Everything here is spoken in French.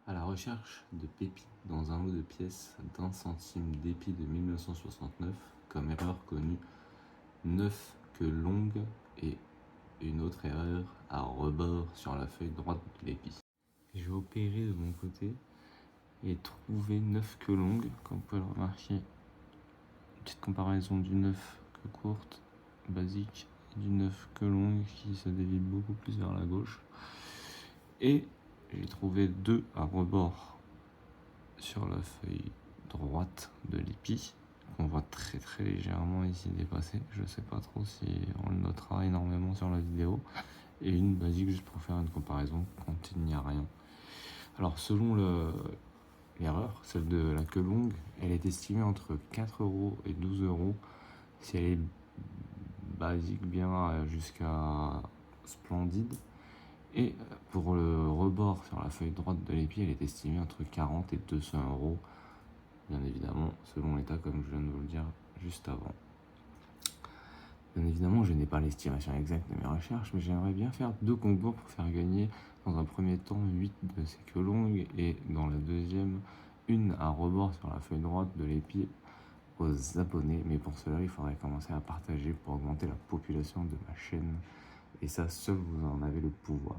À la recherche de pépites dans un lot de pièces d'1 centime d'épi de 1969, comme erreur connue, 9 queues longues et une autre erreur à rebord sur la feuille droite de l'épi. J'ai opéré de mon côté et trouvé 9 queues longues, comme vous pouvez le remarquer. Une petite comparaison du 9 queues courtes, basique, et du 9 queues longues qui se dévie beaucoup plus vers la gauche. Et j'ai trouvé 2 à rebord sur la feuille droite de l'épi, qu'on voit très légèrement ici dépasser. Je sais pas trop si on le notera énormément sur la vidéo. Et une basique juste pour faire une comparaison quand il n'y a rien. Alors selon l'erreur, celle de la queue longue, elle est estimée entre 4 € et 12 € si elle est basique bien jusqu'à splendide. Et pour le rebord sur la feuille droite de l'épi, elle est estimée entre 40 et 200 €, bien évidemment, selon l'état, comme je viens de vous le dire juste avant. Bien évidemment, je n'ai pas l'estimation exacte de mes recherches, mais j'aimerais bien faire 2 concours pour faire gagner, dans un premier temps, 8 de ces queues longues, et dans la deuxième, une à rebord sur la feuille droite de l'épi aux abonnés. Mais pour cela, il faudrait commencer à partager pour augmenter la population de ma chaîne. Et ça, seul vous en avez le pouvoir.